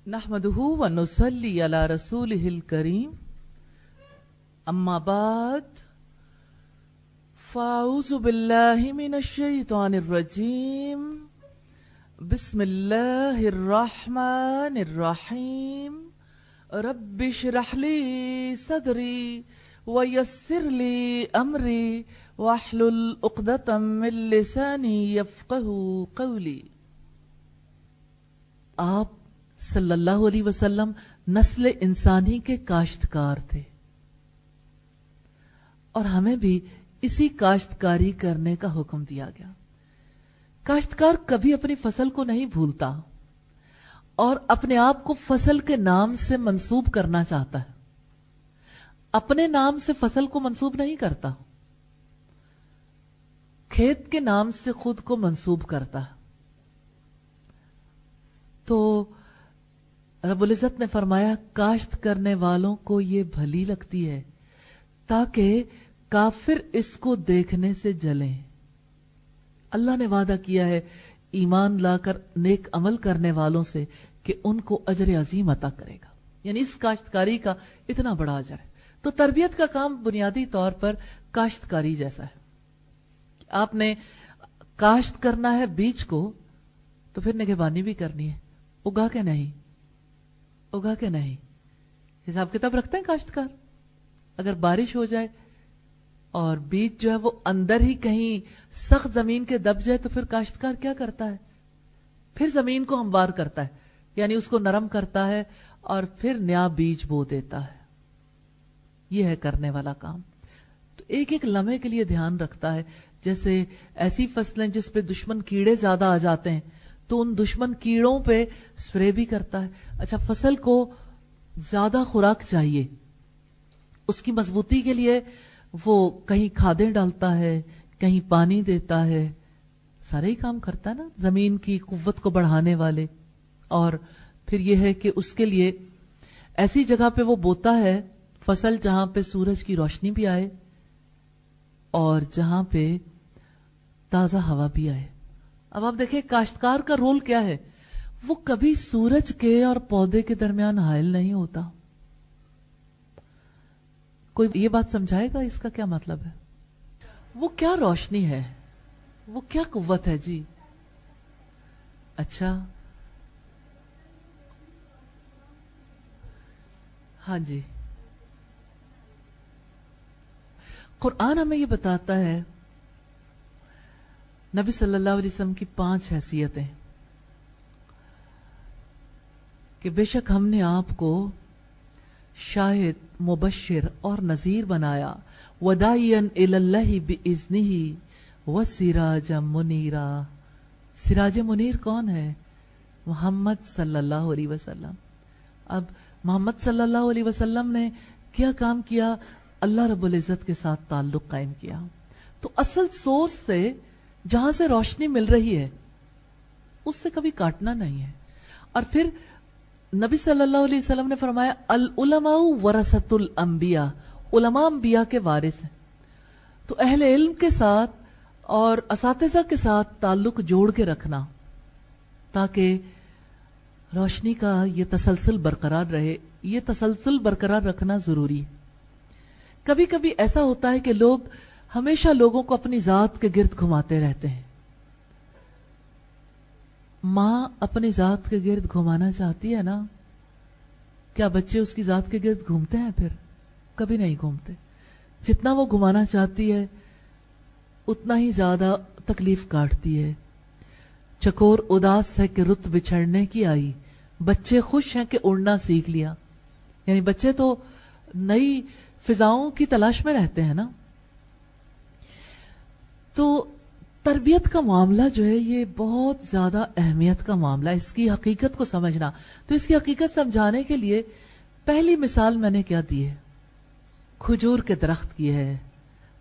نحمدہ ونصلی علی رسولہ الکریم اما بعد فاعوذ باللہ من الشیطان الرجیم بسم اللہ الرحمن الرحیم رب اشرح لی صدری ویسر لی امری واحلل عقدۃ من لسانی یفقہوا قولی۔ آپ صلی اللہ علیہ وسلم نسل انسانی کے کاشتکار تھے اور ہمیں بھی اسی کاشتکاری کرنے کا حکم دیا گیا۔ کاشتکار کبھی اپنی فصل کو نہیں بھولتا اور اپنے آپ کو فصل کے نام سے منسوب کرنا چاہتا ہے، اپنے نام سے فصل کو منسوب نہیں کرتا، کھیت کے نام سے خود کو منسوب کرتا ہے۔ تو رب العزت نے فرمایا کاشت کرنے والوں کو یہ بھلی لگتی ہے تاکہ کافر اس کو دیکھنے سے جلیں۔ اللہ نے وعدہ کیا ہے ایمان لا کر نیک عمل کرنے والوں سے کہ ان کو اجر عظیم عطا کرے گا، یعنی اس کاشتکاری کا اتنا بڑا اجر ہے۔ تو تربیت کا کام بنیادی طور پر کاشتکاری جیسا ہے۔ آپ نے کاشت کرنا ہے بیج کو تو پھر نگہبانی بھی کرنی ہے، اگا کے نہیں، اگا کے نہیں۔ حساب کتاب رکھتے ہیں کاشتکار؟ اگر بارش ہو جائے اور بیج جو ہے وہ اندر ہی کہیں سخت زمین کے دب جائے تو پھر کاشتکار کیا کرتا ہے؟ پھر زمین کو ہموار کرتا ہے، یعنی اس کو نرم کرتا ہے اور پھر نیا بیج بو دیتا ہے۔ یہ ہے کرنے والا کام۔ تو ایک ایک لمحے کے لیے دھیان رکھتا ہے۔ جیسے ایسی فصلیں جس پہ دشمن کیڑے زیادہ آ جاتے ہیں تو ان دشمن کیڑوں پہ سپرے بھی کرتا ہے۔ اچھا، فصل کو زیادہ خوراک چاہیے، اس کی مضبوطی کے لیے وہ کہیں کھادیں ڈالتا ہے، کہیں پانی دیتا ہے، سارے ہی کام کرتا ہے نا زمین کی قوت کو بڑھانے والے۔ اور پھر یہ ہے کہ اس کے لیے ایسی جگہ پہ وہ بوتا ہے فصل جہاں پہ سورج کی روشنی بھی آئے اور جہاں پہ تازہ ہوا بھی آئے۔ اب آپ دیکھیں کاشتکار کا رول کیا ہے، وہ کبھی سورج کے اور پودے کے درمیان حائل نہیں ہوتا۔ کوئی یہ بات سمجھائے گا اس کا کیا مطلب ہے؟ وہ کیا روشنی ہے، وہ کیا قوت ہے جی؟ اچھا ہاں جی، قرآن ہمیں یہ بتاتا ہے نبی صلی اللہ علیہ وسلم کی 5 حیثیتیں کہ بے شک ہم نے آپ کو شاہد، مبشر اور نذیر بنایا، وداعیا الی اللہ باذنہ وسراجا منیرا۔ سراج منیر کون ہے؟ محمد صلی اللہ علیہ وسلم۔ اب محمد صلی اللہ علیہ وسلم نے کیا کام کیا؟ اللہ رب العزت کے ساتھ تعلق قائم کیا۔ تو اصل سورس سے جہاں سے روشنی مل رہی ہے اس سے کبھی کاٹنا نہیں ہے۔ اور پھر نبی صلی اللہ علیہ وسلم نے فرمایا العلماء ورثۃ الانبیاء، علماء انبیاء کے وارث ہیں۔ تو اہل علم کے ساتھ اور اساتذہ کے ساتھ تعلق جوڑ کے رکھنا تاکہ روشنی کا یہ تسلسل برقرار رہے، یہ تسلسل برقرار رکھنا ضروری ہے۔ کبھی کبھی ایسا ہوتا ہے کہ لوگ ہمیشہ لوگوں کو اپنی ذات کے گرد گھماتے رہتے ہیں۔ ماں اپنی ذات کے گرد گھمانا چاہتی ہے نا، کیا بچے اس کی ذات کے گرد گھومتے ہیں؟ پھر کبھی نہیں گھومتے۔ جتنا وہ گھمانا چاہتی ہے اتنا ہی زیادہ تکلیف کاٹتی ہے۔ چکور اداس ہے کہ رت بچھڑنے کی آئی، بچے خوش ہیں کہ اڑنا سیکھ لیا۔ یعنی بچے تو نئی فضاؤں کی تلاش میں رہتے ہیں نا۔ تو تربیت کا معاملہ جو ہے یہ بہت زیادہ اہمیت کا معاملہ ہے، اس کی حقیقت کو سمجھنا۔ تو اس کی حقیقت سمجھانے کے لیے پہلی مثال میں نے کیا دی ہے؟ کھجور کے درخت کی ہے،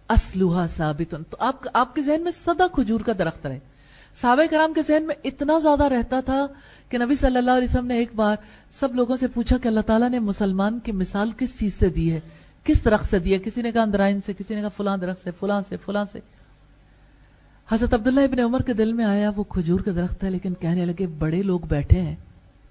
اصلھا ثابت۔ تو آپ کے ذہن میں سدا کھجور کا درخت رہے۔ صحابہ کرام کے ذہن میں اتنا زیادہ رہتا تھا کہ نبی صلی اللہ علیہ وسلم نے ایک بار سب لوگوں سے پوچھا کہ اللہ تعالیٰ نے مسلمان کی مثال کس چیز سے دی ہے، کس درخت سے دی ہے؟ کسی نے کہا اندرائن سے، کسی نے کہا فلاں درخت سے، فلاں سے، فلاں سے۔ حضرت عبداللہ ابن عمر کے دل میں آیا وہ کھجور کا درخت ہے، لیکن کہنے لگے بڑے لوگ بیٹھے ہیں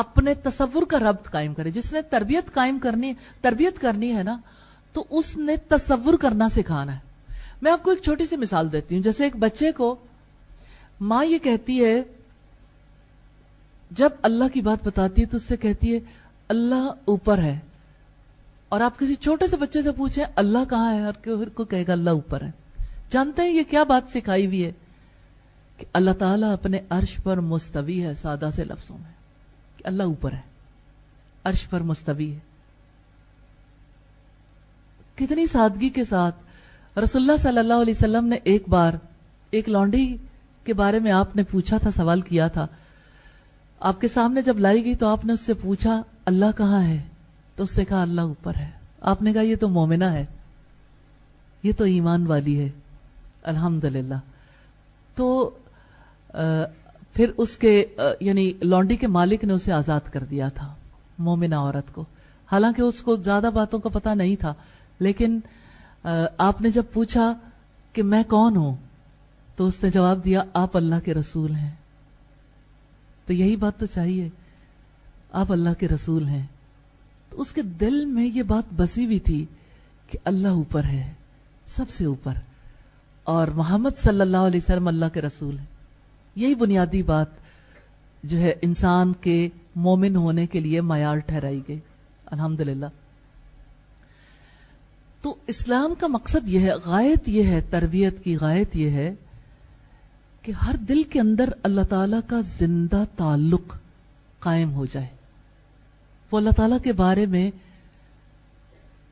اپنے تصور کا ربط قائم کرے. جس نے تربیت کرنی ہے نا تو اس نے تصور کرنا سکھانا ہے. میں آپ کو ایک چھوٹی سی مثال دیتی ہوں. جیسے ایک بچے کو ماں یہ کہتی ہے، جب اللہ کی بات بتاتی ہے تو اس سے کہتی ہے اللہ اوپر ہے. اور آپ کسی چھوٹے سے بچے سے پوچھیں اللہ کہاں ہے، ہر کو کہے گا اللہ اوپر ہے. جانتے ہیں یہ کیا بات سکھائی ہوئی ہے؟ کہ اللہ تعالیٰ اپنے عرش پر مستوی ہے. سادہ سے لفظوں میں کہ اللہ اوپر ہے، عرش پر مستوی ہے. کتنی سادگی کے ساتھ رسول اللہ صلی اللہ علیہ وسلم نے ایک بار ایک لونڈی کے بارے میں آپ نے پوچھا تھا، سوال کیا تھا. آپ کے سامنے جب لائی گئی تو آپ نے اس سے پوچھا اللہ کہاں ہے؟ تو اس نے کہا اللہ اوپر ہے. آپ نے کہا یہ تو مومنہ ہے، یہ تو ایمان والی ہے. الحمدللہ. تو پھر اس کے یعنی لونڈی کے مالک نے اسے آزاد کر دیا تھا، مومنہ عورت کو. حالانکہ اس کو زیادہ باتوں کا پتہ نہیں تھا، لیکن آپ نے جب پوچھا کہ میں کون ہوں تو اس نے جواب دیا آپ اللہ کے رسول ہیں. تو یہی بات تو چاہیے، آپ اللہ کے رسول ہیں. تو اس کے دل میں یہ بات بسی ہوئی تھی کہ اللہ اوپر ہے، سب سے اوپر، اور محمد صلی اللہ علیہ وسلم اللہ کے رسول ہیں. یہی بنیادی بات جو ہے انسان کے مومن ہونے کے لیے معیار ٹھہرائی گئی. الحمدللہ. تو اسلام کا مقصد یہ ہے، غایت یہ ہے، تربیت کی غایت یہ ہے کہ ہر دل کے اندر اللہ تعالیٰ کا زندہ تعلق قائم ہو جائے. وہ اللہ تعالیٰ کے بارے میں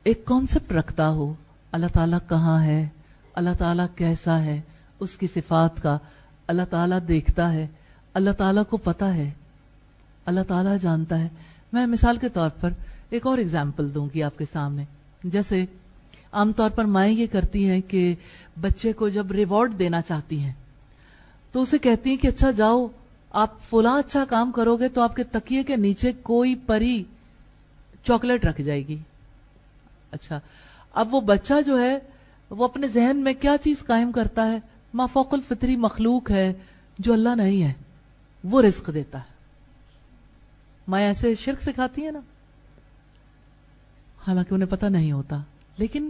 ایک کانسیپٹ رکھتا ہو. اللہ تعالیٰ کہاں ہے، اللہ تعالیٰ کیسا ہے، اس کی صفات کا. اللہ تعالیٰ دیکھتا ہے، اللہ تعالیٰ کو پتہ ہے، اللہ تعالیٰ جانتا ہے. میں مثال کے طور پر ایک اور اگزامپل دوں گی آپ کے سامنے. جیسے عام طور پر مائیں یہ کرتی ہیں کہ بچے کو جب ریوارڈ دینا چاہتی ہیں تو اسے کہتی ہیں کہ اچھا جاؤ آپ فلاں اچھا کام کرو گے تو آپ کے تکیے کے نیچے کوئی پری چاکلیٹ رکھ جائے گی. اچھا اب وہ بچہ جو ہے وہ اپنے ذہن میں کیا چیز قائم کرتا ہے؟ مافوق الفطری مخلوق ہے جو اللہ نہیں ہے، وہ رزق دیتا ہے. ماں ایسے شرک سکھاتی ہیں نا، حالانکہ انہیں پتہ نہیں ہوتا، لیکن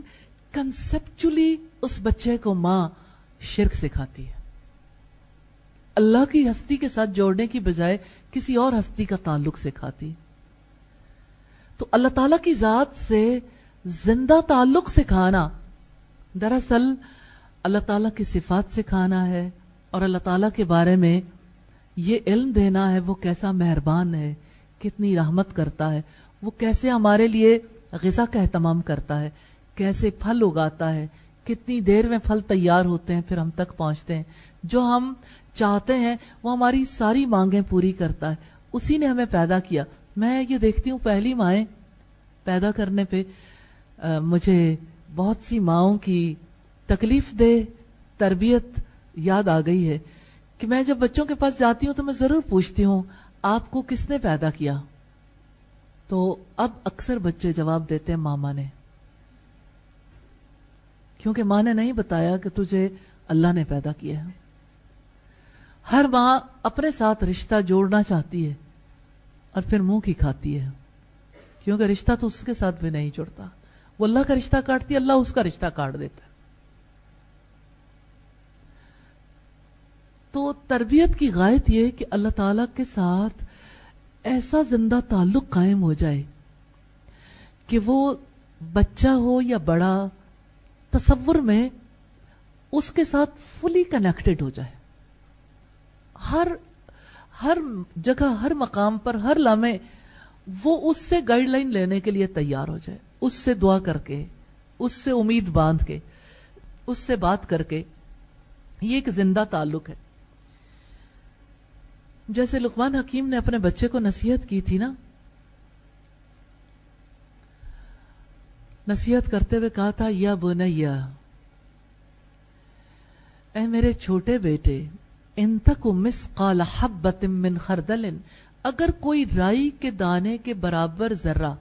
کنسپچولی اس بچے کو ماں شرک سکھاتی ہے. اللہ کی ہستی کے ساتھ جوڑنے کی بجائے کسی اور ہستی کا تعلق سکھاتی. تو اللہ تعالیٰ کی ذات سے زندہ تعلق سکھانا دراصل اللہ تعالیٰ کی صفات سکھانا ہے، اور اللہ تعالیٰ کے بارے میں یہ علم دینا ہے وہ کیسا مہربان ہے، کتنی رحمت کرتا ہے، وہ کیسے ہمارے لیے غذا کا اہتمام کرتا ہے، کیسے پھل اگاتا ہے، کتنی دیر میں پھل تیار ہوتے ہیں پھر ہم تک پہنچتے ہیں. جو ہم چاہتے ہیں وہ ہماری ساری مانگیں پوری کرتا ہے. اسی نے ہمیں پیدا کیا. میں یہ دیکھتی ہوں پہلی مائیں پیدا کرنے پہ مجھے بہت سی ماؤں کی تکلیف دہ تربیت یاد آ گئی ہے کہ میں جب بچوں کے پاس جاتی ہوں تو میں ضرور پوچھتی ہوں آپ کو کس نے پیدا کیا؟ تو اب اکثر بچے جواب دیتے ہیں ماما نے، کیونکہ ماں نے نہیں بتایا کہ تجھے اللہ نے پیدا کیا ہے. ہر ماں اپنے ساتھ رشتہ جوڑنا چاہتی ہے اور پھر منہ کی کھاتی ہے، کیونکہ رشتہ تو اس کے ساتھ بھی نہیں جڑتا. وہ اللہ کا رشتہ کاٹتی ہے، اللہ اس کا رشتہ کاٹ دیتا ہے. تو تربیت کی غایت یہ کہ اللہ تعالیٰ کے ساتھ ایسا زندہ تعلق قائم ہو جائے کہ وہ بچہ ہو یا بڑا تصور میں اس کے ساتھ فلی کنیکٹڈ ہو جائے. ہر جگہ، ہر مقام پر، ہر لمحے وہ اس سے گائیڈ لائن لینے کے لیے تیار ہو جائے، اس سے دعا کر کے، اس سے امید باندھ کے، اس سے بات کر کے. یہ ایک زندہ تعلق ہے. جیسے لقمان حکیم نے اپنے بچے کو نصیحت کی تھی نا، نصیحت کرتے ہوئے کہا تھا یا بنیا، اے میرے چھوٹے بیٹے، ان تک مثقال حبۃ من خردل، اگر کوئی رائی کے دانے کے برابر ذرہ.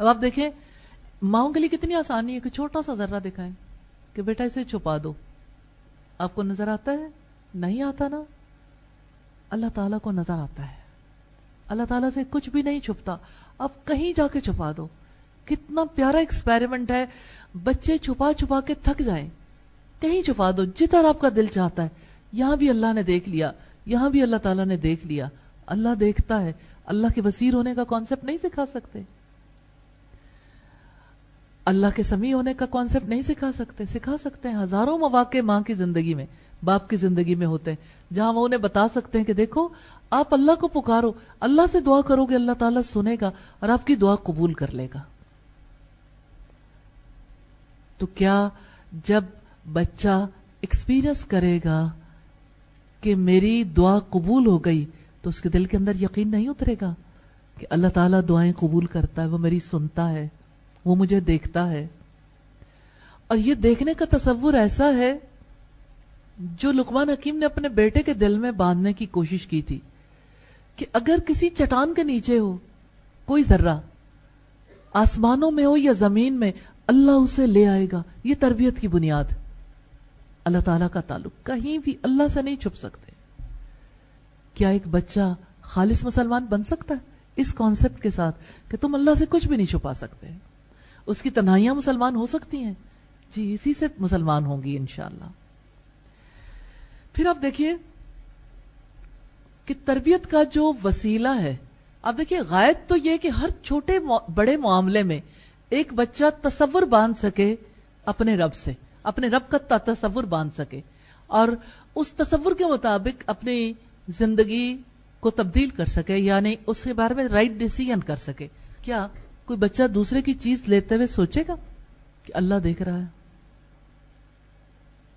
اب آپ دیکھیں ماؤں کے لیے کتنی آسانی ہے کہ چھوٹا سا ذرہ دکھائیں کہ بیٹا اسے چھپا دو. آپ کو نظر آتا ہے؟ نہیں آتا نا. اللہ تعالیٰ کو نظر آتا ہے. اللہ تعالیٰ سے کچھ بھی نہیں چھپتا. آپ کہیں جا کے چھپا دو. کتنا پیارا ایکسپیریمنٹ ہے. بچے چھپا چھپا کے تھک جائیں, کہیں چھپا دو جدھر آپ کا دل چاہتا ہے. یہاں بھی اللہ نے دیکھ لیا, یہاں بھی اللہ تعالیٰ نے دیکھ لیا. اللہ دیکھتا ہے. اللہ کے بصیر ہونے کا کانسیپٹ نہیں سکھا سکتے, اللہ کے سمیع ہونے کا کانسیپٹ نہیں سکھا سکتے. سکھا سکتے ہیں. ہزاروں مواقع ماں کی زندگی میں, باپ کی زندگی میں ہوتے ہیں جہاں وہ انہیں بتا سکتے ہیں کہ دیکھو آپ اللہ کو پکارو, اللہ سے دعا کرو گے, اللہ تعالیٰ سنے گا اور آپ کی دعا قبول کر لے گا. تو کیا جب بچہ ایکسپیرئنس کرے گا کہ میری دعا قبول ہو گئی تو اس کے دل کے اندر یقین نہیں اترے گا کہ اللہ تعالیٰ دعائیں قبول کرتا ہے, وہ میری سنتا ہے, وہ مجھے دیکھتا ہے. اور یہ دیکھنے کا تصور ایسا ہے جو لقمان حکیم نے اپنے بیٹے کے دل میں باندھنے کی کوشش کی تھی کہ اگر کسی چٹان کے نیچے ہو کوئی ذرہ, آسمانوں میں ہو یا زمین میں, اللہ اسے لے آئے گا. یہ تربیت کی بنیاد. اللہ تعالیٰ کا تعلق کہیں بھی اللہ سے نہیں چھپ سکتے. کیا ایک بچہ خالص مسلمان بن سکتا ہے اس کانسیپٹ کے ساتھ کہ تم اللہ سے کچھ بھی نہیں چھپا سکتے؟ اس کی تنہائیاں مسلمان ہو سکتی ہیں جی, اسی سے مسلمان ہوں گی انشاءاللہ. پھر آپ دیکھیے کہ تربیت کا جو وسیلہ ہے, آپ دیکھیے غائب تو یہ کہ ہر چھوٹے بڑے معاملے میں ایک بچہ تصور باندھ سکے اپنے رب سے, اپنے رب کا تصور باندھ سکے اور اس تصور کے مطابق اپنی زندگی کو تبدیل کر سکے, یعنی اس کے بارے میں رائٹ ڈیسیژن کر سکے. کیا کوئی بچہ دوسرے کی چیز لیتے ہوئے سوچے گا کہ اللہ دیکھ رہا ہے؟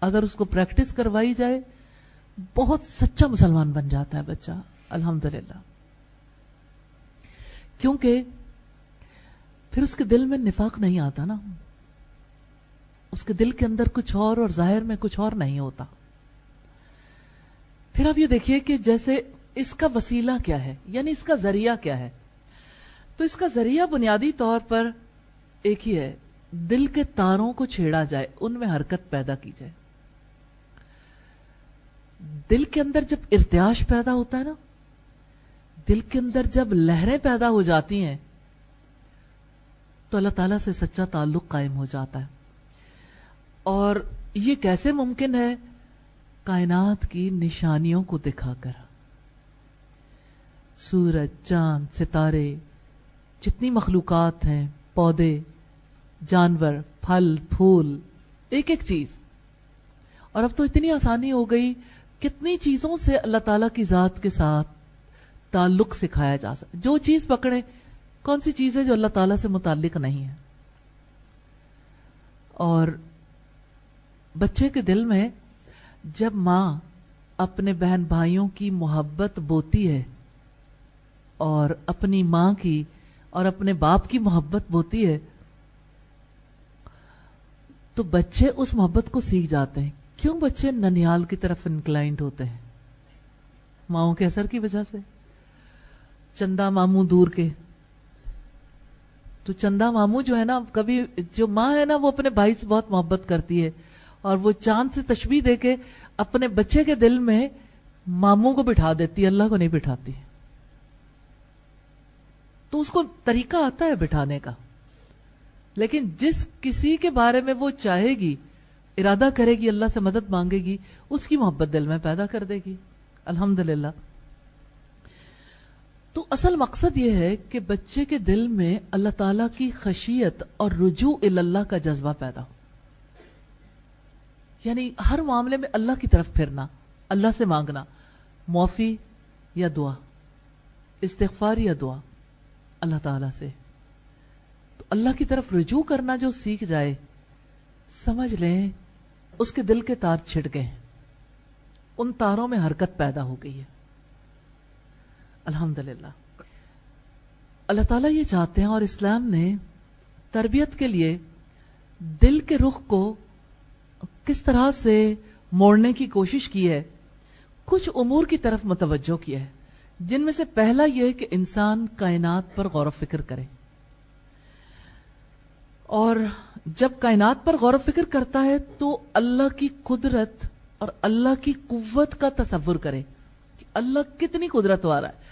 اگر اس کو پریکٹس کروائی جائے بہت سچا مسلمان بن جاتا ہے بچہ الحمدللہ, کیونکہ پھر اس کے دل میں نفاق نہیں آتا نا, اس کے دل کے اندر کچھ اور ظاہر میں کچھ اور نہیں ہوتا. پھر آپ یہ دیکھیے کہ جیسے اس کا وسیلہ کیا ہے, یعنی اس کا ذریعہ کیا ہے. تو اس کا ذریعہ بنیادی طور پر ایک ہی ہے, دل کے تاروں کو چھیڑا جائے, ان میں حرکت پیدا کی جائے. دل کے اندر جب ارتعاش پیدا ہوتا ہے نا, دل کے اندر جب لہریں پیدا ہو جاتی ہیں تو اللہ تعالیٰ سے سچا تعلق قائم ہو جاتا ہے. اور یہ کیسے ممکن ہے؟ کائنات کی نشانیوں کو دکھا کر. سورج, چاند, ستارے, جتنی مخلوقات ہیں, پودے, جانور, پھل, پھول, ایک ایک چیز. اور اب تو اتنی آسانی ہو گئی, کتنی چیزوں سے اللہ تعالیٰ کی ذات کے ساتھ تعلق سکھایا جا سکتا. جو چیز پکڑے, کون سی چیز ہے جو اللہ تعالیٰ سے متعلق نہیں ہے. اور بچے کے دل میں جب ماں اپنے بہن بھائیوں کی محبت بوتی ہے اور اپنی ماں کی اور اپنے باپ کی محبت بوتی ہے تو بچے اس محبت کو سیکھ جاتے ہیں. کیوں بچے ننیال کی طرف انکلائنڈ ہوتے ہیں؟ ماؤں کے اثر کی وجہ سے. چندا ماموں دور کے, تو چندا ماموں جو ہے نا, کبھی جو ماں ہے نا وہ اپنے بھائی سے بہت محبت کرتی ہے اور وہ چاند سے تشبیہ دے کے اپنے بچے کے دل میں ماموں کو بٹھا دیتی ہے, اللہ کو نہیں بٹھاتی. تو اس کو طریقہ آتا ہے بٹھانے کا, لیکن جس کسی کے بارے میں وہ چاہے گی, ارادہ کرے گی, اللہ سے مدد مانگے گی, اس کی محبت دل میں پیدا کر دے گی الحمدللہ. تو اصل مقصد یہ ہے کہ بچے کے دل میں اللہ تعالیٰ کی خشیت اور رجوع اللہ کا جذبہ پیدا ہو, یعنی ہر معاملے میں اللہ کی طرف پھرنا, اللہ سے مانگنا, معافی یا دعا, استغفار یا دعا اللہ تعالیٰ سے. تو اللہ کی طرف رجوع کرنا جو سیکھ جائے, سمجھ لیں اس کے دل کے تار چھڑ گئے, ان تاروں میں حرکت پیدا ہو گئی ہے الحمدللہ. اللہ تعالیٰ یہ چاہتے ہیں اور اسلام نے تربیت کے لیے دل کے رخ کو کس طرح سے موڑنے کی کوشش کی ہے. کچھ امور کی طرف متوجہ کیا ہے, جن میں سے پہلا یہ کہ انسان کائنات پر غور و فکر کرے, اور جب کائنات پر غور و فکر کرتا ہے تو اللہ کی قدرت اور اللہ کی قوت کا تصور کرے کہ اللہ کتنی قدرت والا ہے.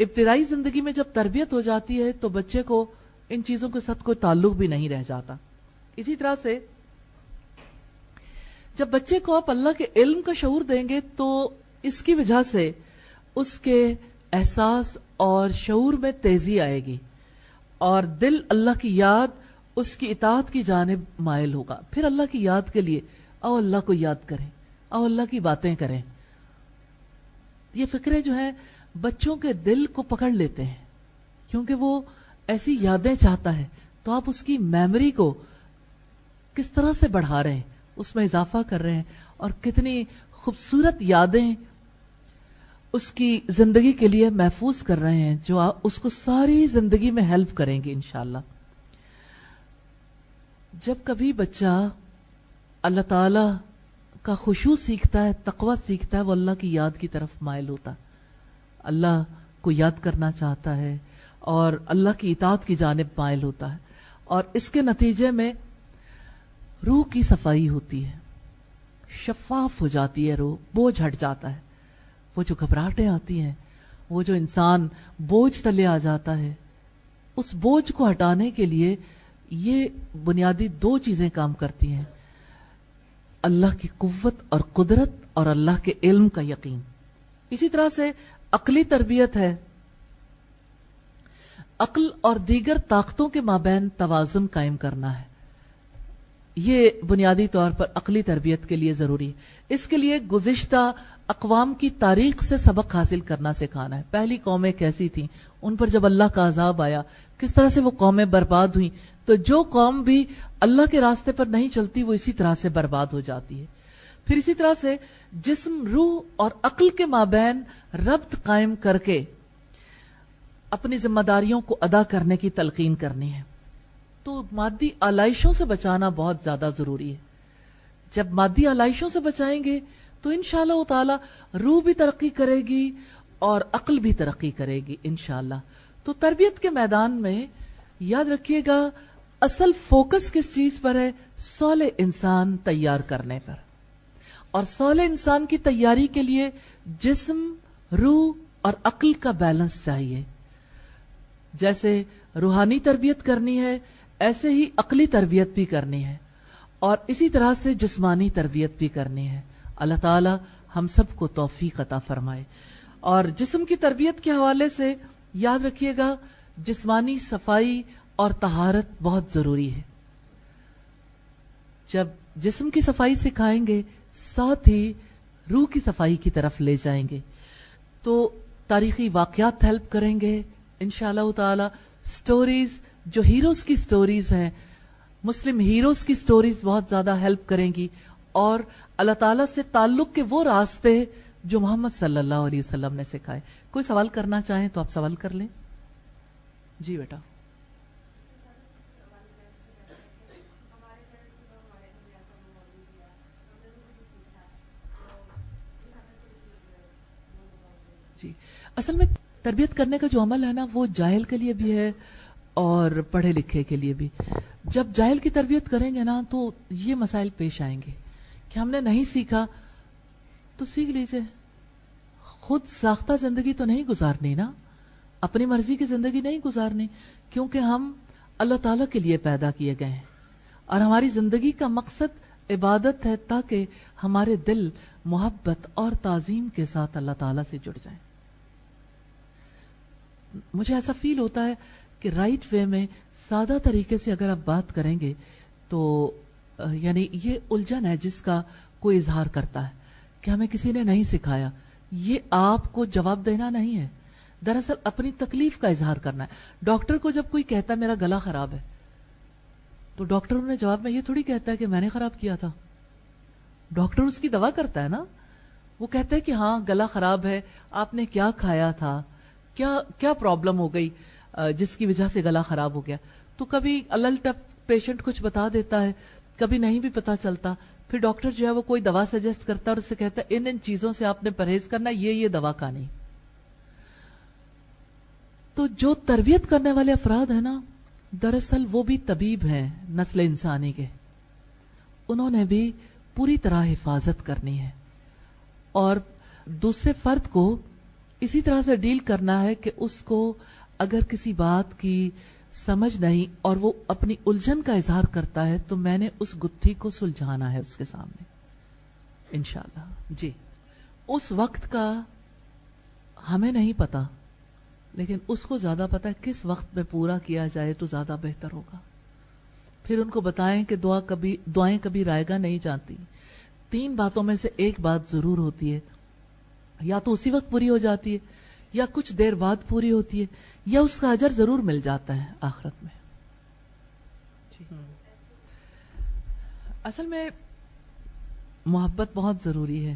ابتدائی زندگی میں جب تربیت ہو جاتی ہے تو بچے کو ان چیزوں کے ساتھ کوئی تعلق بھی نہیں رہ جاتا. اسی طرح سے جب بچے کو آپ اللہ کے علم کا شعور دیں گے تو اس کی وجہ سے اس کے احساس اور شعور میں تیزی آئے گی اور دل اللہ کی یاد اس کی اطاعت کی جانب مائل ہوگا. پھر اللہ کی یاد کے لیے او اللہ کو یاد کریں, او اللہ کی باتیں کریں. یہ فکرے جو ہیں بچوں کے دل کو پکڑ لیتے ہیں کیونکہ وہ ایسی یادیں چاہتا ہے. تو آپ اس کی میموری کو کس طرح سے بڑھا رہے ہیں, اس میں اضافہ کر رہے ہیں اور کتنی خوبصورت یادیں اس کی زندگی کے لیے محفوظ کر رہے ہیں جو اس کو ساری زندگی میں ہیلپ کریں گے انشاءاللہ. جب کبھی بچہ اللہ تعالی کا خشوع سیکھتا ہے, تقوی سیکھتا ہے, وہ اللہ کی یاد کی طرف مائل ہوتا, اللہ کو یاد کرنا چاہتا ہے اور اللہ کی اطاعت کی جانب مائل ہوتا ہے, اور اس کے نتیجے میں روح کی صفائی ہوتی ہے, شفاف ہو جاتی ہے روح, بوجھ ہٹ جاتا ہے. وہ جو گھبراہٹیں آتی ہیں, وہ جو انسان بوجھ تلے آ جاتا ہے, اس بوجھ کو ہٹانے کے لیے یہ بنیادی دو چیزیں کام کرتی ہیں, اللہ کی قوت اور قدرت اور اللہ کے علم کا یقین. اسی طرح سے عقلی تربیت ہے, عقل اور دیگر طاقتوں کے مابین توازن قائم کرنا ہے. یہ بنیادی طور پر عقلی تربیت کے لیے ضروری ہے. اس کے لیے گزشتہ اقوام کی تاریخ سے سبق حاصل کرنا سکھانا ہے. پہلی قومیں کیسی تھیں, ان پر جب اللہ کا عذاب آیا کس طرح سے وہ قومیں برباد ہوئیں, تو جو قوم بھی اللہ کے راستے پر نہیں چلتی وہ اسی طرح سے برباد ہو جاتی ہے. پھر اسی طرح سے جسم, روح اور عقل کے مابین ربط قائم کر کے اپنی ذمہ داریوں کو ادا کرنے کی تلقین کرنی ہے. تو مادی آلائشوں سے بچانا بہت زیادہ ضروری ہے. جب مادی آلائشوں سے بچائیں گے تو انشاءاللہ تعالی روح بھی ترقی کرے گی اور عقل بھی ترقی کرے گی انشاءاللہ. تو تربیت کے میدان میں یاد رکھیے گا اصل فوکس کس چیز پر ہے, صالح انسان تیار کرنے پر. اور صالح انسان کی تیاری کے لیے جسم, روح اور عقل کا بیلنس چاہیے. جیسے روحانی تربیت کرنی ہے ایسے ہی عقلی تربیت بھی کرنی ہے, اور اسی طرح سے جسمانی تربیت بھی کرنی ہے. اللہ تعالی ہم سب کو توفیق عطا فرمائے. اور جسم کی تربیت کے حوالے سے یاد رکھیے گا جسمانی صفائی اور طہارت بہت ضروری ہے. جب جسم کی صفائی سکھائیں گے ساتھ ہی روح کی صفائی کی طرف لے جائیں گے. تو تاریخی واقعات ہیلپ کریں گے انشاءاللہ تعالی. سٹوریز جو ہیروز کی سٹوریز ہیں, مسلم ہیروز کی سٹوریز بہت زیادہ ہیلپ کریں گی, اور اللہ تعالیٰ سے تعلق کے وہ راستے جو محمد صلی اللہ علیہ وسلم نے سکھائے. کوئی سوال کرنا چاہیں تو آپ سوال کر لیں. جی بیٹا. جی, اصل میں تربیت کرنے کا جو عمل ہے نا وہ جاہل کے لیے بھی ہے اور پڑھے لکھے کے لیے بھی. جب جاہل کی تربیت کریں گے نا تو یہ مسائل پیش آئیں گے کہ ہم نے نہیں سیکھا تو سیکھ لیجئے. خود ساختہ زندگی تو نہیں گزارنی نا, اپنی مرضی کی زندگی نہیں گزارنی, کیونکہ ہم اللہ تعالیٰ کے لیے پیدا کیے گئے ہیں اور ہماری زندگی کا مقصد عبادت ہے تاکہ ہمارے دل محبت اور تعظیم کے ساتھ اللہ تعالیٰ سے جڑ جائیں. مجھے ایسا فیل ہوتا ہے کہ رائٹ وے میں سادہ طریقے سے اگر آپ بات کریں گے تو یعنی یہ الجھن ہے جس کا کوئی اظہار کرتا ہے کہ ہمیں کسی نے نہیں سکھایا. یہ آپ کو جواب دینا نہیں ہے, دراصل اپنی تکلیف کا اظہار کرنا ہے. ڈاکٹر کو جب کوئی کہتا ہے میرا گلا خراب ہے تو ڈاکٹر انہیں جواب میں یہ تھوڑی کہتا ہے کہ میں نے خراب کیا تھا. ڈاکٹر اس کی دوا کرتا ہے نا, وہ کہتا ہے کہ ہاں گلا خراب ہے, آپ نے کیا کھایا تھا, کیا پرابلم ہو گئی جس کی وجہ سے گلا خراب ہو گیا. تو کبھی الٹپ پیشنٹ کچھ بتا دیتا ہے, کبھی نہیں بھی پتا چلتا. پھر ڈاکٹر جو ہے وہ کوئی دوا سجیسٹ کرتا ہے اور اس سے کہتا ہے ان چیزوں سے آپ نے پرہیز کرنا, یہ دوا کھانی. تو جو تربیت کرنے والے افراد ہیں نا دراصل وہ بھی طبیب ہیں نسل انسانی کے, انہوں نے بھی پوری طرح حفاظت کرنی ہے اور دوسرے فرد کو اسی طرح سے ڈیل کرنا ہے کہ اس کو اگر کسی بات کی سمجھ نہیں اور وہ اپنی الجھن کا اظہار کرتا ہے تو میں نے اس گتھی کو سلجھانا ہے اس کے سامنے انشاءاللہ. جی اس وقت کا ہمیں نہیں پتا، لیکن اس کو زیادہ پتا ہے کس وقت میں پورا کیا جائے تو زیادہ بہتر ہوگا. پھر ان کو بتائیں کہ دعائیں کبھی رائے گا نہیں جاتی. 3 باتوں میں سے ایک بات ضرور ہوتی ہے، یا تو اسی وقت پوری ہو جاتی ہے، یا کچھ دیر بعد پوری ہوتی ہے، یا اس کا اجر ضرور مل جاتا ہے آخرت میں. جی. اصل میں محبت بہت ضروری ہے،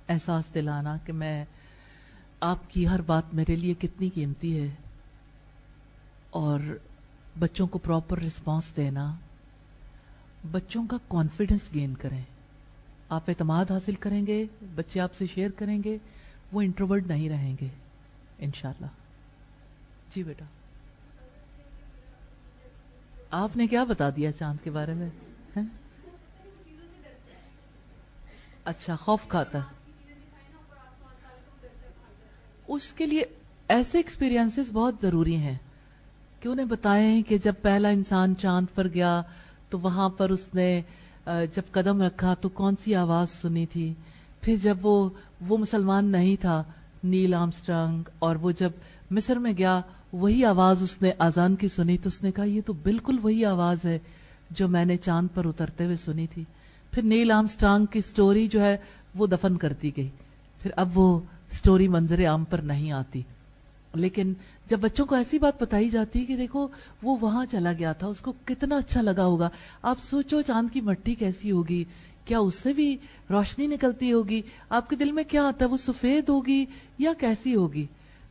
احساس دلانا کہ میں آپ کی ہر بات میرے لیے کتنی قیمتی ہے، اور بچوں کو پراپر رسپانس دینا. بچوں کا کانفیڈنس گین کریں. آپ اعتماد حاصل کریں گے، بچے آپ سے شیئر کریں گے، وہ انٹروورٹ نہیں رہیں گے انشاءاللہ. جی بیٹا آپ نے کیا بتا دیا چاند کے بارے میں؟ ہیں؟ اچھا خوف کھاتا ہے. اس کے لیے ایسے ایکسپیرینسز بہت ضروری ہیں کہ انہیں بتائیں کہ جب پہلا انسان چاند پر گیا تو وہاں پر اس نے جب قدم رکھا تو کون سی آواز سنی تھی. پھر جب وہ مسلمان نہیں تھا نیل آرمسٹرانگ، اور وہ جب مصر میں گیا وہی آواز اس نے اذان کی سنی تو اس نے کہا یہ تو بالکل وہی آواز ہے جو میں نے چاند پر اترتے ہوئے سنی تھی. پھر نیل آرمسٹرانگ کی سٹوری جو ہے وہ دفن کر دی گئی. پھر اب وہ سٹوری منظر عام پر نہیں آتی. لیکن جب بچوں کو ایسی بات بتائی جاتی ہے کہ دیکھو وہ وہاں چلا گیا تھا، اس کو کتنا اچھا لگا ہوگا. آپ سوچو چاند کی مٹی کیسی ہوگی، کیا اس سے بھی روشنی نکلتی ہوگی؟ آپ کے دل میں کیا آتا ہے، وہ سفید ہوگی یا کیسی ہوگی؟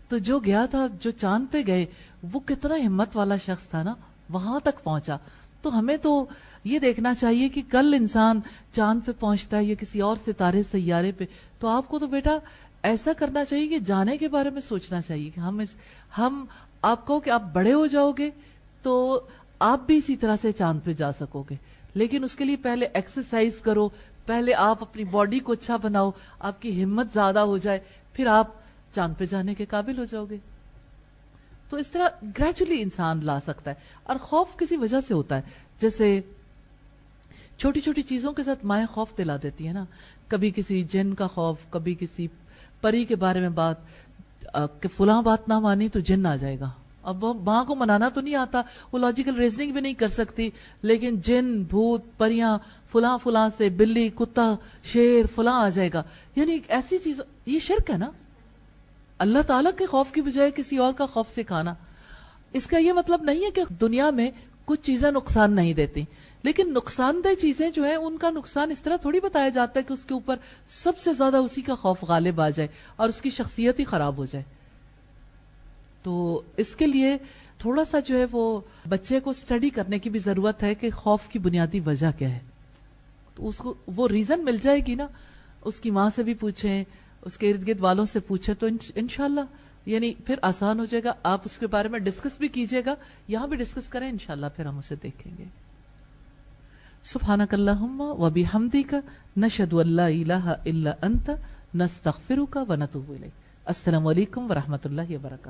تو جو گیا تھا، جو چاند پہ گئے، وہ کتنا ہمت والا شخص تھا نا، وہاں تک پہنچا. تو ہمیں تو یہ دیکھنا چاہیے کہ کل انسان چاند پہ پہنچتا ہے یا کسی اور ستارے سیارے پہ، تو آپ کو تو بیٹا ایسا کرنا چاہیے کہ جانے کے بارے میں سوچنا چاہیے کہ ہم آپ کہو کہ آپ بڑے ہو جاؤ گے تو آپ بھی اسی طرح سے چاند پہ جا سکو گے. لیکن اس کے لیے پہلے ایکسرسائز کرو، پہلے آپ اپنی باڈی کو اچھا بناؤ، آپ کی ہمت زیادہ ہو جائے، پھر آپ چاند پہ جانے کے قابل ہو جاؤ گے. تو اس طرح گریجولی انسان لا سکتا ہے. اور خوف کسی وجہ سے ہوتا ہے، جیسے چھوٹی چھوٹی چیزوں کے ساتھ مائیں خوف دلا دیتی ہیں نا. کبھی کسی جن کا خوف، کبھی کسی پری کے بارے میں بات کہ فلاں بات نہ مانی تو جن آ جائے گا. اب وہ ماں کو منانا تو نہیں آتا، وہ لاجیکل ریزننگ بھی نہیں کر سکتی، لیکن جن، بھوت، پریاں، فلاں فلاں سے بلی، کتا، شیر، فلاں آ جائے گا. یعنی ایسی چیز، یہ شرک ہے نا. اللہ تعالیٰ کے خوف کی بجائے کسی اور کا خوف سکھانا. اس کا یہ مطلب نہیں ہے کہ دنیا میں کچھ چیزیں نقصان نہیں دیتی، لیکن نقصان دہ چیزیں جو ہیں ان کا نقصان اس طرح تھوڑی بتایا جاتا ہے کہ اس کے اوپر سب سے زیادہ اسی کا خوف غالب آ جائے اور اس کی شخصیت ہی خراب ہو جائے. تو اس کے لیے تھوڑا سا جو ہے وہ بچے کو سٹڈی کرنے کی بھی ضرورت ہے کہ خوف کی بنیادی وجہ کیا ہے. تو اس کو وہ ریزن مل جائے گی نا. اس کی ماں سے بھی پوچھیں، اس کے ارد گرد والوں سے پوچھیں تو انشاءاللہ یعنی پھر آسان ہو جائے گا. آپ اس کے بارے میں ڈسکس بھی کیجئے گا، یہاں بھی ڈسکس کریں انشاءاللہ، پھر ہم اسے دیکھیں گے. سبحانک اللہم و بحمدک نشہد ان لا الہ الا انت نستغفرک و نتوب الیک. السلام علیکم ورحمۃ اللہ وبرکاتہ.